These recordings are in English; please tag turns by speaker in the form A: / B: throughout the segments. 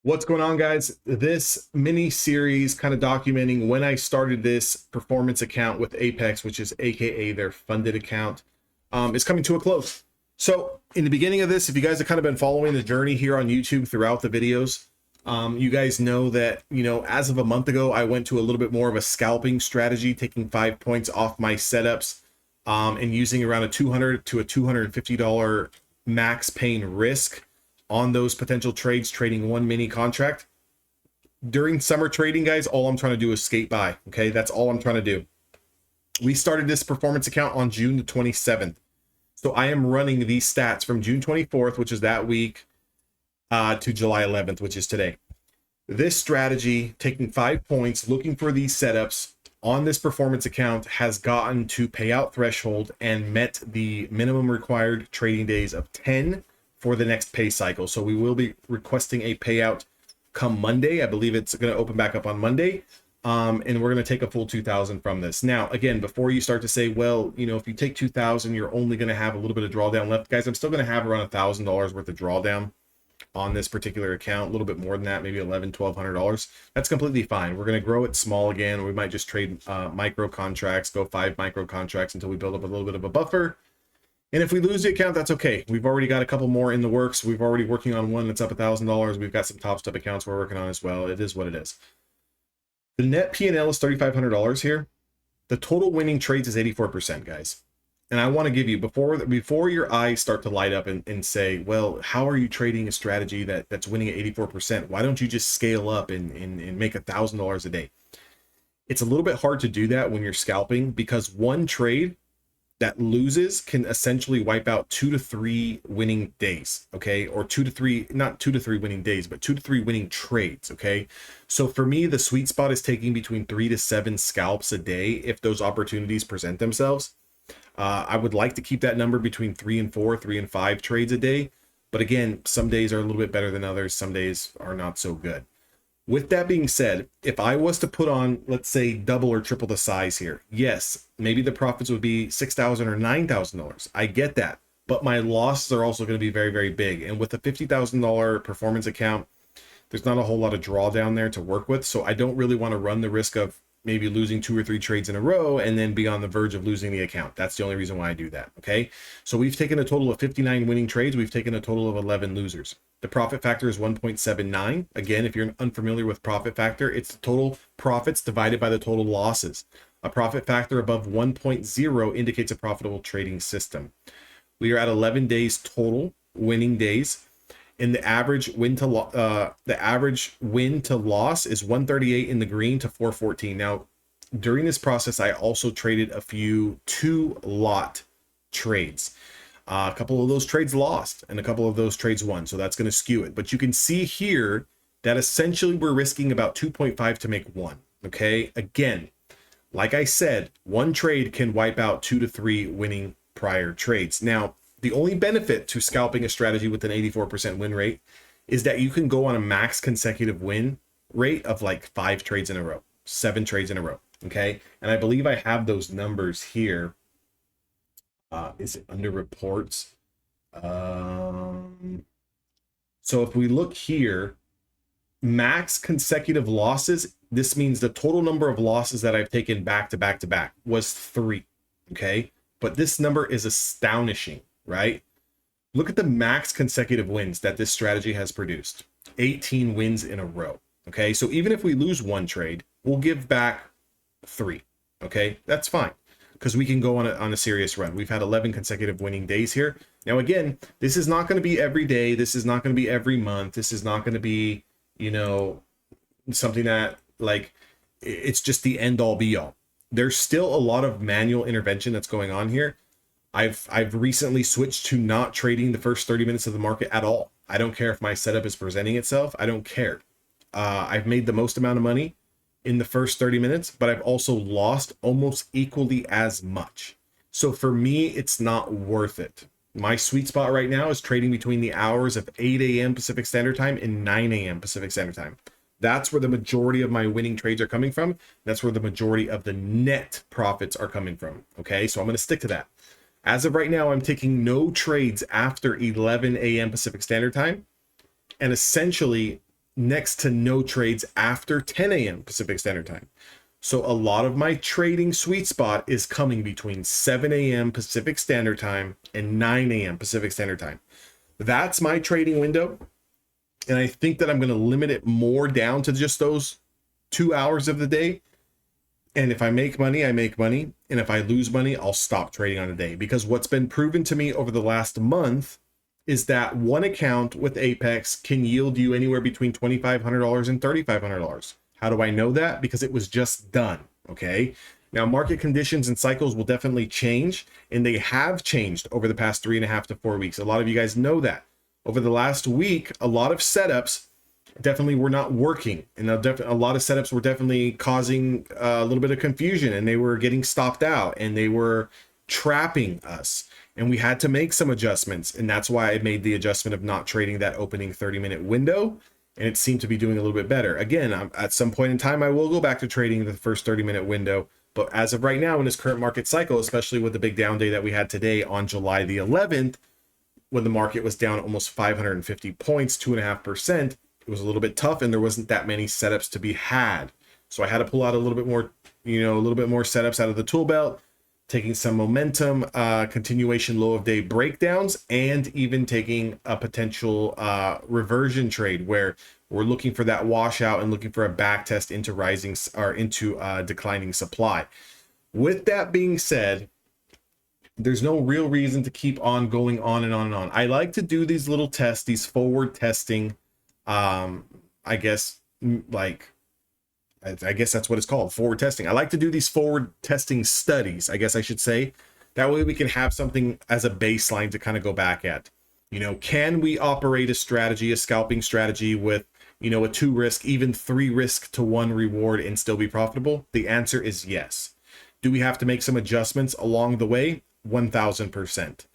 A: What's going on, guys? This mini series kind of documenting when I started this performance account with Apex, which is AKA their funded account, is coming to a close. So in the beginning of this, if you guys have kind of been following the journey here on YouTube throughout the videos, you guys know that, as of a month ago, I went to a little bit more of a scalping strategy, taking 5 points off my setups and using around a $200 to a $250 max pain risk on those potential trades, trading one mini contract. During summer trading, guys, all I'm trying to do is skate by. Okay, that's all I'm trying to do. We started this performance account on June the 27th. So I am running these stats from June 24th, which is that week, to July 11th, which is today. This strategy, taking 5 points, looking for these setups on this performance account, has gotten to payout threshold and met the minimum required trading days of 10 for the next pay cycle. So we will be requesting a payout come Monday. I believe it's going to open back up on Monday. And we're going to take a full 2,000 from this. Now, again, before you start to say, well, if you take 2,000, you're only going to have a little bit of drawdown left. Guys, I'm still going to have around $1,000 worth of drawdown on this particular account, a little bit more than that, maybe $1,100, $1,200. That's completely fine. We're going to grow it small again. We might just trade micro contracts, go 5 micro contracts until we build up a little bit of a buffer. And if we lose the account, that's okay. We've already got a couple more in the works. We've already working on one that's up $1,000. We've got some top step accounts we're working on as well. It is what it is. The net P&L is $3,500 here. The total winning trades is 84%, guys. And I want to give you, before your eyes start to light up and say, well, how are you trading a strategy that's winning at 84%? Why don't you just scale up and make $1,000 a day? It's a little bit hard to do that when you're scalping, because one trade that loses can essentially wipe out 2 to 3 winning days, okay? Or 2 to 3, not 2 to 3 winning days, but 2 to 3 winning trades, okay? So for me, the sweet spot is taking between 3 to 7 scalps a day if those opportunities present themselves. I would like to keep that number between 3 and 4, 3 and 5 trades a day. But again, some days are a little bit better than others. Some days are not so good. With that being said, if I was to put on, let's say, double or triple the size here, yes, maybe the profits would be $6,000 or $9,000. I get that, but my losses are also going to be very, very big. And with a $50,000 performance account, there's not a whole lot of drawdown there to work with. So I don't really want to run the risk of maybe losing 2 or 3 trades in a row and then be on the verge of losing the account. That's the only reason why I do that. Okay. So we've taken a total of 59 winning trades. We've taken a total of 11 losers. The profit factor is 1.79. Again, if you're unfamiliar with profit factor, it's the total profits divided by the total losses. A profit factor above 1.0 indicates a profitable trading system. We are at 11 days total winning days. And the average win to loss is 138 in the green to 414. Now, during this process, I also traded a few 2-lot trades. A couple of those trades lost and a couple of those trades won. So that's going to skew it. But you can see here that essentially we're risking about 2.5 to make 1. Okay. Again, like I said, one trade can wipe out 2 to 3 winning prior trades. Now, the only benefit to scalping a strategy with an 84% win rate is that you can go on a max consecutive win rate of like 5 trades in a row, 7 trades in a row. Okay. And I believe I have those numbers here. Is it under reports? So if we look here, max consecutive losses, this means the total number of losses that I've taken back to back to back was 3. Okay. But this number is astonishing, right? Look at the max consecutive wins that this strategy has produced. 18 wins in a row. Okay. So even if we lose 1 trade, we'll give back 3. Okay. That's fine, because we can go on a serious run. We've had 11 consecutive winning days here. Now, again, this is not going to be every day. This is not going to be every month. This is not going to be, something that like, it's just the end all be all. There's still a lot of manual intervention that's going on here. I've recently switched to not trading the first 30 minutes of the market at all. I don't care if my setup is presenting itself. I don't care. I've made the most amount of money in the first 30 minutes, but I've also lost almost equally as much. So for me, it's not worth it. My sweet spot right now is trading between the hours of 8 a.m. Pacific Standard Time and 9 a.m. Pacific Standard Time. That's where the majority of my winning trades are coming from. That's where the majority of the net profits are coming from. Okay, so I'm going to stick to that. As of right now, I'm taking no trades after 11 a.m. Pacific Standard Time. And essentially, next to no trades after 10 a.m. Pacific Standard Time. So a lot of my trading sweet spot is coming between 7 a.m. Pacific Standard Time and 9 a.m. Pacific Standard Time. That's my trading window. And I think that I'm going to limit it more down to just those 2 hours of the day. And if I make money, I make money. And if I lose money, I'll stop trading on a day. Because what's been proven to me over the last month is that one account with Apex can yield you anywhere between $2,500 and $3,500. How do I know that? Because it was just done, okay? Now, market conditions and cycles will definitely change, and they have changed over the past 3.5 to 4 weeks. A lot of you guys know that. Over the last week, a lot of setups definitely were not working, and a lot of setups were definitely causing a little bit of confusion, and they were getting stopped out, and they were trapping us, and we had to make some adjustments. And that's why I made the adjustment of not trading that opening 30-minute window, and it seemed to be doing a little bit better. Again, at some point in time, I will go back to trading the first 30-minute window, but as of right now, in this current market cycle, especially with the big down day that we had today on July the 11th, when the market was down almost 550 points, 2.5%, it was a little bit tough, and there wasn't that many setups to be had. So I had to pull out a little bit more, a little bit more setups out of the tool belt, taking some momentum, continuation low of day breakdowns, and even taking a potential reversion trade where we're looking for that washout and looking for a back test into rising or into declining supply. With that being said, there's no real reason to keep on going on and on and on. I like to do these little tests, these forward testing. I guess that's what it's called, forward testing. I like to do these forward testing studies, I guess I should say. That way we can have something as a baseline to kind of go back at. Can we operate a strategy, a scalping strategy with, a 2 risk, even 3 risk to 1 reward and still be profitable? The answer is yes. Do we have to make some adjustments along the way? 1000%.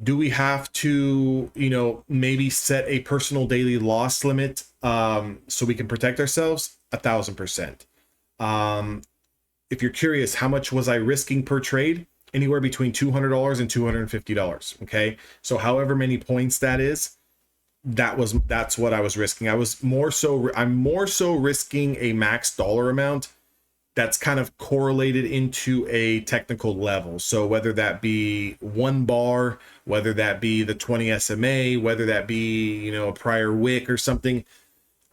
A: Do we have to, maybe set a personal daily loss limit so we can protect ourselves? 1000%. If you're curious, how much was I risking per trade? Anywhere between $200 and $250. Okay, so however many points that is, that's what I was risking. I'm more so risking a max dollar amount that's kind of correlated into a technical level. So whether that be 1 bar, whether that be the 20 SMA, whether that be, a prior wick or something,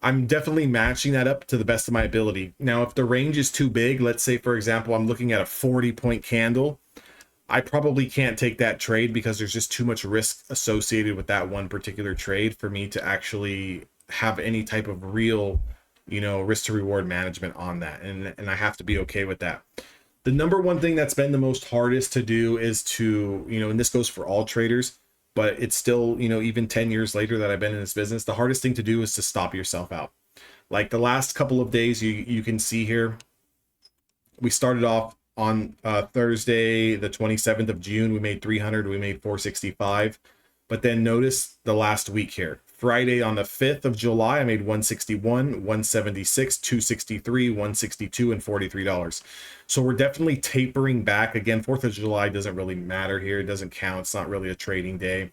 A: I'm definitely matching that up to the best of my ability. Now, if the range is too big, let's say, for example, I'm looking at a 40-point candle, I probably can't take that trade because there's just too much risk associated with that one particular trade for me to actually have any type of real risk to reward management on that. And I have to be okay with that. The number one thing that's been the most hardest to do is to, and this goes for all traders, but it's still, even 10 years later that I've been in this business, the hardest thing to do is to stop yourself out. Like the last couple of days, you can see here, we started off on Thursday, the 27th of June, we made 300, we made 465. But then notice the last week here. Friday on the 5th of July, I made 161, 176, 263, 162, and $43. So we're definitely tapering back. Again, 4th of July doesn't really matter here. It doesn't count. It's not really a trading day.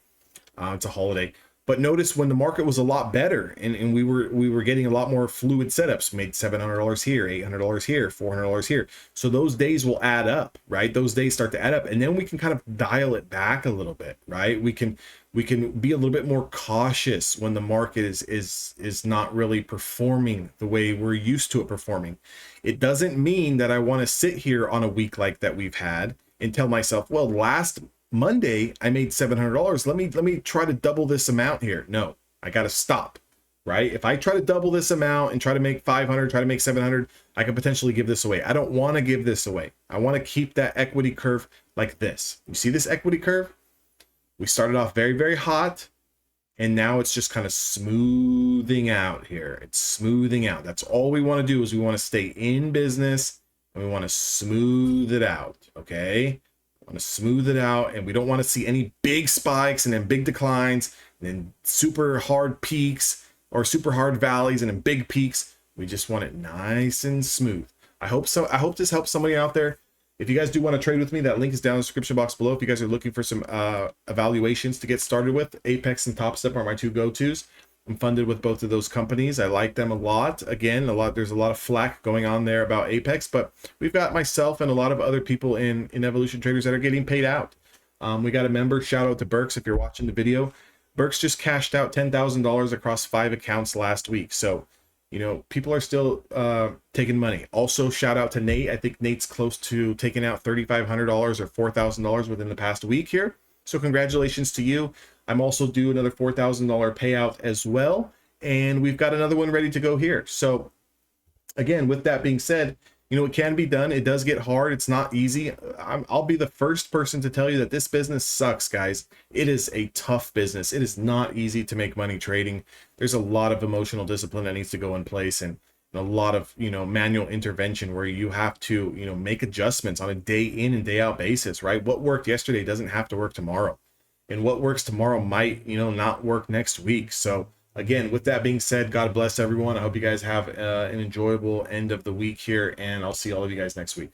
A: It's a holiday. But notice when the market was a lot better and we were getting a lot more fluid setups, made $700 here, $800 here, $400 here. So those days will add up, right? Those days start to add up, and then we can kind of dial it back a little bit, right? We can be a little bit more cautious when the market is not really performing the way we're used to it performing. It doesn't mean that I want to sit here on a week like that we've had and tell myself, well, last Monday I made $700. Let me try to double this amount here. No, I got to stop, right? If I try to double this amount and try to make 500, try to make 700, I could potentially give this away. I don't want to give this away. I want to keep that equity curve like this. You see this equity curve? We started off very, very hot, and now it's just kind of smoothing out here. It's smoothing out. That's all we want to do is we want to stay in business and we want to smooth it out, okay? Want to smooth it out, and we don't want to see any big spikes and then big declines and then super hard peaks or super hard valleys and then big peaks. We just want it nice and smooth. I hope so. I hope this helps somebody out there. If you guys do want to trade with me, that link is down in the description box below. If you guys are looking for some evaluations to get started with, Apex and Top Step are my 2 go-tos. I'm funded with both of those companies. I like them a lot. Again, there's a lot of flack going on there about Apex, but we've got myself and a lot of other people in Evolution Traders that are getting paid out. We got a member, shout out to Burks if you're watching the video. Burks just cashed out $10,000 across 5 accounts last week. So, you know, people are still taking money. Also, shout out to Nate. I think Nate's close to taking out $3,500 or $4,000 within the past week here. So congratulations to you. I'm also due another $4,000 payout as well. And we've got another one ready to go here. So again, with that being said, you know, it can be done. It does get hard. It's not easy. I'll be the first person to tell you that this business sucks, guys. It is a tough business. It is not easy to make money trading. There's a lot of emotional discipline that needs to go in place, and a lot of, you know, manual intervention where you have to, you know, make adjustments on a day in and day out basis, right? What worked yesterday doesn't have to work tomorrow, and what works tomorrow might, you know, not work next week. So again, with that being said, God bless everyone. I hope you guys have an enjoyable end of the week here, and I'll see all of you guys next week.